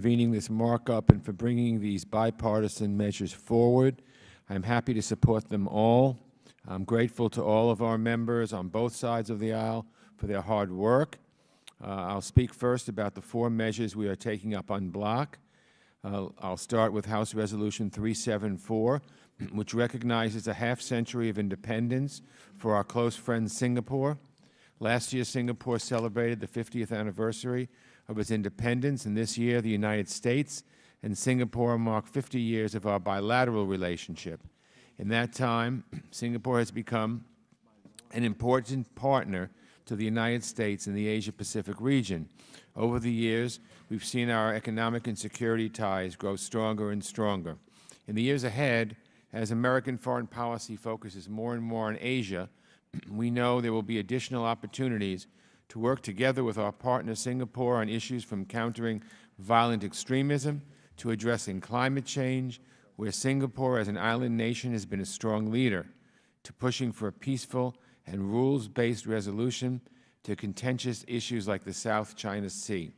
convening this markup and for bringing these bipartisan measures forward. I'm happy to support them all. I'm grateful to all of our members on both sides of the aisle for their hard work. I'll speak first about the 4 measures we are taking up en bloc. I'll start with House Resolution 374, which recognizes a half-century of independence for our close friend Singapore. Last year, Singapore celebrated the 50th anniversary of its independence, and this year the United States and Singapore mark 50 years of our bilateral relationship. In that time, Singapore has become an important partner to the United States in the Asia-Pacific region. Over the years, we've seen our economic and security ties grow stronger and stronger. In the years ahead, as American foreign policy focuses more and more on Asia, we know there will be additional opportunities to work together with our partner Singapore on issues from countering violent extremism to addressing climate change, where Singapore as an island nation has been a strong leader, to pushing for a peaceful and rules-based resolution to contentious issues like the South China Sea.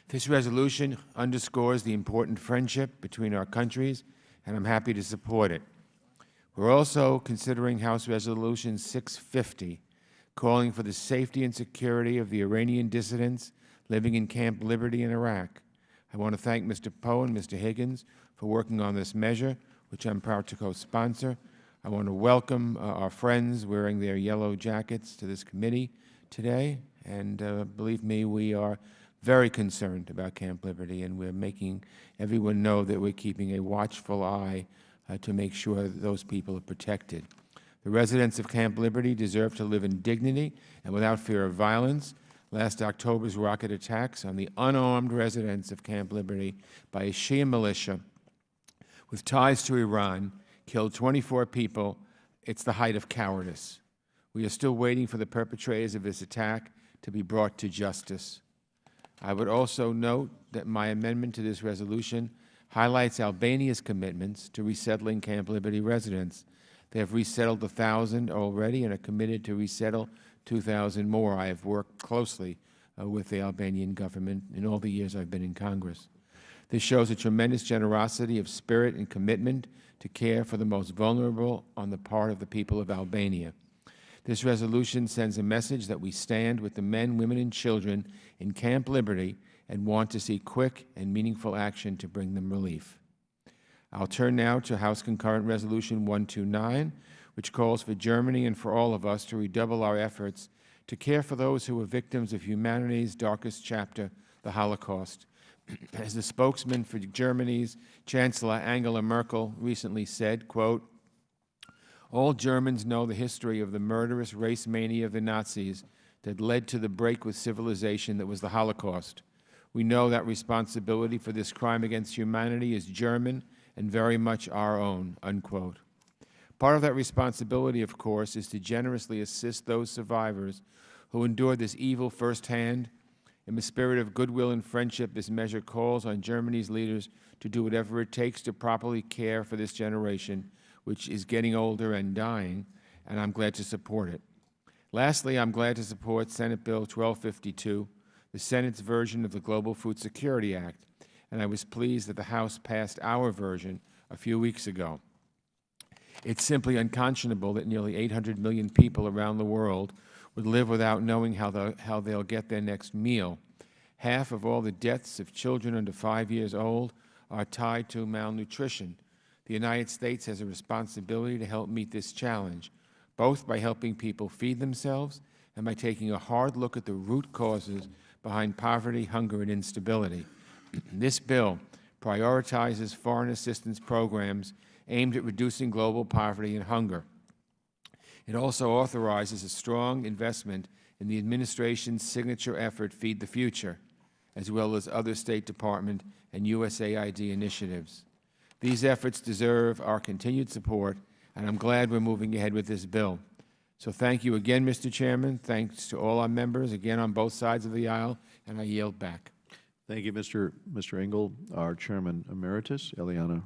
This resolution underscores the important friendship between our countries, and I'm happy to support it. We're also considering House Resolution 650, calling for the safety and security of the Iranian dissidents living in Camp Liberty in Iraq. I want to thank Mr. Poe and Mr. Higgins for working on this measure, which I'm proud to co-sponsor. I want to welcome our friends wearing their yellow jackets to this committee today, and believe me, we are very concerned about Camp Liberty, and we're making everyone know that we're keeping a watchful eye to make sure that those people are protected. The residents of Camp Liberty deserve to live in dignity and without fear of violence. Last October's rocket attacks on the unarmed residents of Camp Liberty by a Shia militia with ties to Iran killed 24 people. It's the height of cowardice. We are still waiting for the perpetrators of this attack to be brought to justice. I would also note that my amendment to this resolution highlights Albania's commitments to resettling Camp Liberty residents. They have resettled 1,000 already and are committed to resettle 2,000 more. I have worked closely with the Albanian government in all the years I've been in Congress. This shows a tremendous generosity of spirit and commitment to care for the most vulnerable on the part of the people of Albania. This resolution sends a message that we stand with the men, women, and children in Camp Liberty and want to see quick and meaningful action to bring them relief. I'll turn now to House Concurrent Resolution 129, which calls for Germany and for all of us to redouble our efforts to care for those who were victims of humanity's darkest chapter, the Holocaust. As the spokesman for Germany's Chancellor Angela Merkel recently said, quote, "All Germans know the history of the murderous race mania of the Nazis that led to the break with civilization that was the Holocaust. We know that responsibility for this crime against humanity is German and very much our own," unquote. Part of that responsibility, of course, is to generously assist those survivors who endured this evil firsthand. In the spirit of goodwill and friendship, this measure calls on Germany's leaders to do whatever it takes to properly care for this generation, which is getting older and dying, and I'm glad to support it. Lastly, I'm glad to support Senate Bill 1252, the Senate's version of the Global Food Security Act, and I was pleased that the House passed our version a few weeks ago. It's simply unconscionable that nearly 800 million people around the world would live without knowing how they'll get their next meal. Half of all the deaths of children under 5 years old are tied to malnutrition. The United States has a responsibility to help meet this challenge, both by helping people feed themselves and by taking a hard look at the root causes behind poverty, hunger, and instability. This bill prioritizes foreign assistance programs aimed at reducing global poverty and hunger. It also authorizes a strong investment in the administration's signature effort, Feed the Future, as well as other State Department and USAID initiatives. These efforts deserve our continued support, and I'm glad we're moving ahead with this bill. So thank you again, Mr. Chairman. Thanks to all our members, again on both sides of the aisle, and I yield back. Thank you, Mr. Engel. Our Chairman Emeritus, Eliana.